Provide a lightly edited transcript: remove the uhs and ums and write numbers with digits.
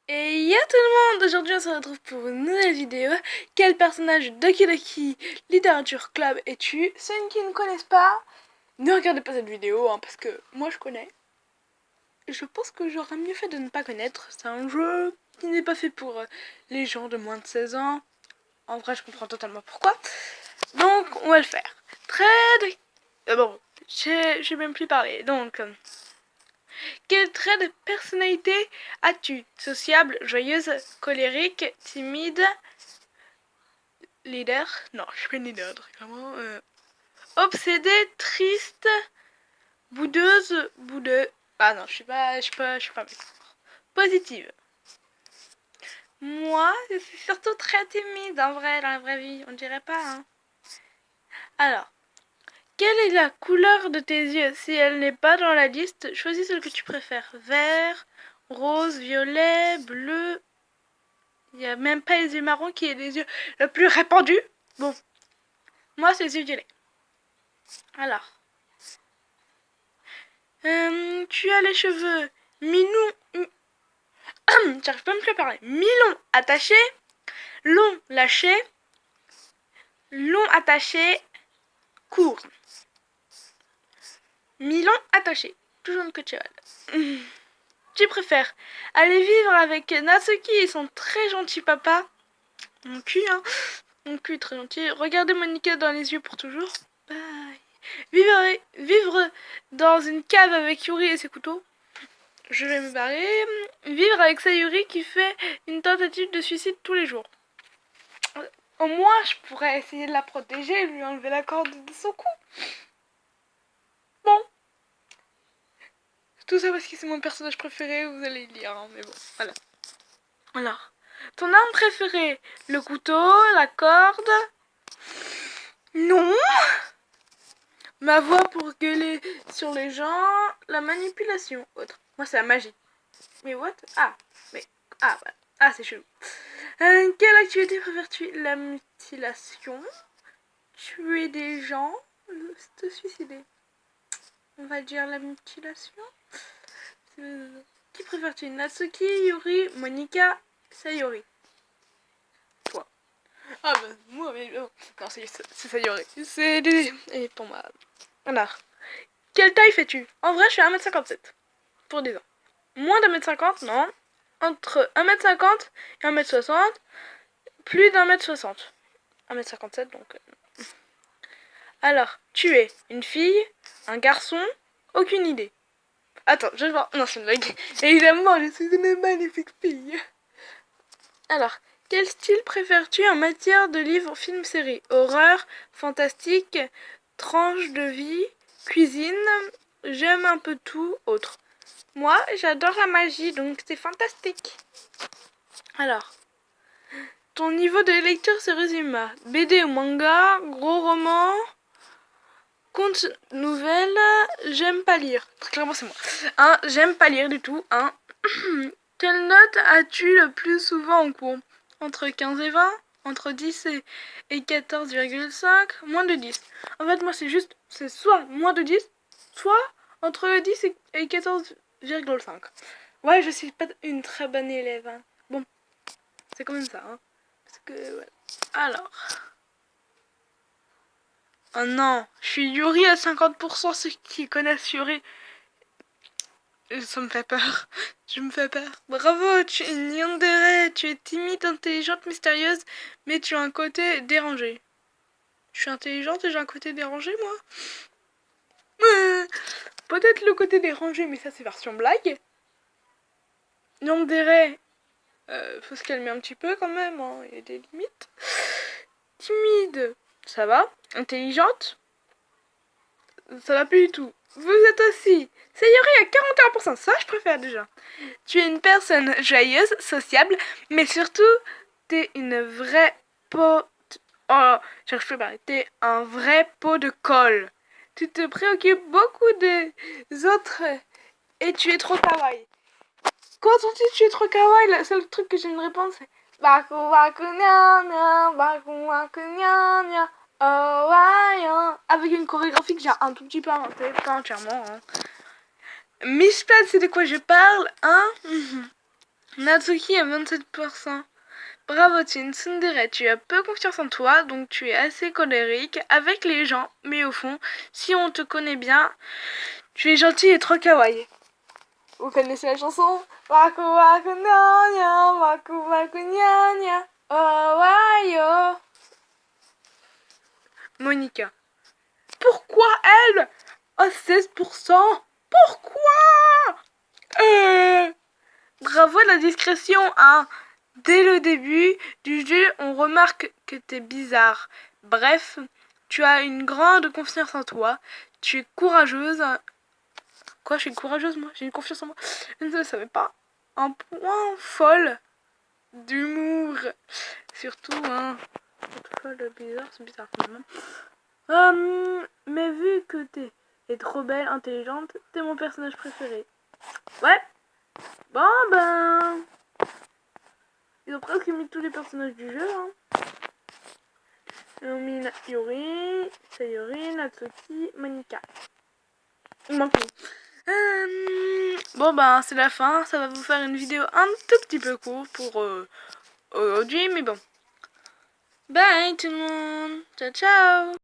Et ya tout le monde! Aujourd'hui on se retrouve pour une nouvelle vidéo. Quel personnage de Doki Doki Literature Club es-tu? Ceux qui ne connaissent pas, ne regardez pas cette vidéo parce que moi je connais. Et je pense que j'aurais mieux fait de ne pas connaître. C'est un jeu qui n'est pas fait pour les gens de moins de 16 ans. En vrai je comprends totalement pourquoi. Donc on va le faire. Trade... bon, j'ai même plus parlé. Donc... quel trait de personnalité as-tu? Sociable, joyeuse, colérique, timide, leader? Non, je suis pas une leader, vraiment. Obsédée, triste, boudeuse, boudeux. Ah non, je suis pas positive. Moi, je suis surtout très timide en vrai, dans la vraie vie, on dirait pas, hein. Alors, quelle est la couleur de tes yeux? Si elle n'est pas dans la liste, choisis celle que tu préfères. Vert, rose, violet, bleu. Il n'y a même pas les yeux marrons qui est les yeux le plus répandus. Bon, moi c'est les yeux violets. Alors, tu as les cheveux mi-longs, j'arrive pas à me parler. Mi-longs attachés, long lâché, long attaché, court. Mi-long attaché, toujours une queue de cheval. Tu préfères aller vivre avec Natsuki et son très gentil papa? Mon cul, hein. Mon cul très gentil. Regardez Monica dans les yeux pour toujours. Bye. Vivre dans une cave avec Yuri et ses couteaux. Je vais me barrer. Vivre avec Sayuri qui fait une tentative de suicide tous les jours. Au moins, je pourrais essayer de la protéger et lui enlever la corde de son cou. Bon. Tout ça parce que c'est mon personnage préféré, vous allez le lire, hein, mais bon, voilà. Alors, ton arme préférée? Le couteau, la corde? Non. Ma voix pour gueuler sur les gens, la manipulation, autre. Moi, c'est la magie. Mais what? Ah, mais... Ah, voilà. Ah, c'est chelou. Quelle activité préfères-tu? La mutilation, tuer des gens, te suicider. On va dire la mutilation. Qui préfères-tu? Natsuki, Yuri, Monica, Sayori. Toi. Ah bah, moi, mais... Oh. Non, c'est Sayori. C'est... Et pour moi... Alors... Quelle taille fais-tu? En vrai, je suis 1m57. Pour 10 ans. Moins d'1m50, non. Entre 1m50 et 1m60. Plus d'1m60. 1m57, donc... Alors, tu es une fille, un garçon, aucune idée. Attends, je vais voir... Non, c'est une blague. Évidemment, je suis une magnifique fille. Alors, quel style préfères-tu en matière de livres, films, séries? Horreur, fantastique, tranche de vie, cuisine, j'aime un peu tout, autre. Moi, j'adore la magie, donc c'est fantastique. Alors, ton niveau de lecture se résume à BD ou manga, gros roman, conte nouvelle, j'aime pas lire. Clairement, c'est moi. J'aime pas lire du tout. Quelle note as-tu le plus souvent en cours? Entre 15 et 20? Entre 10 et 14,5? Moins de 10. En fait, moi, c'est soit moins de 10, soit entre 10 et 14,5. Ouais, je suis pas une très bonne élève. Hein. Bon, c'est comme ça. Hein. Parce que, ouais. Alors. Oh non, je suis Yuri à 50%. Ceux qui connaissent Yuri, ça me fait peur. Je me fais peur. Bravo, tu es une yandere. Tu es timide, intelligente, mystérieuse, mais tu as un côté dérangé. Je suis intelligente et j'ai un côté dérangé, moi. Peut-être le côté dérangé, mais ça c'est version blague. Yandere, faut se calmer un petit peu quand même, hein. Il y a des limites. Timide, ça va. Intelligente, ça va plus du tout. Vous êtes aussi Sayori à 41%, ça je préfère déjà. Tu es une personne joyeuse, sociable, mais surtout, t'es une vraie peau... Oh, j'arrive plus à parler. T'es un vrai pot de colle. Tu te préoccupes beaucoup des autres et tu es trop kawaii. Quand on dit tu es trop kawaii, le seul truc que j'ai une réponse c'est Baku baku nya nya, baku baku nya nya, oh ouais, avec une chorégraphie que j'ai un tout petit peu inventée, pas entièrement. Hein. Mishpad, c'est de quoi je parle, hein? Natsuki à 27%. Bravo Tin, Tsundere, tu as peu confiance en toi, donc tu es assez colérique avec les gens, mais au fond, si on te connaît bien, tu es gentil et trop kawaii. Vous connaissez la chanson? Waku waku nya waku waku nya oh wayo. Monica. Pourquoi elle à 16%? Pourquoi Bravo la discrétion, hein. Dès le début du jeu, on remarque que t'es bizarre. Bref, tu as une grande confiance en toi. Tu es courageuse. Quoi, je suis courageuse, moi? J'ai une confiance en moi. Je ne le savais pas. Un point folle d'humour. Surtout, hein. Folle, bizarre, c'est bizarre quand même. Mais vu que t'es trop belle, intelligente, t'es mon personnage préféré. Ouais. Bon ben... Ils ont presque mis tous les personnages du jeu, hein. Ils ont mis Yuri, Sayori, Natsuki, Monica. Il manque bon ben c'est la fin, ça va vous faire une vidéo un tout petit peu courte pour aujourd'hui, mais bon. Bye tout le monde, ciao ciao.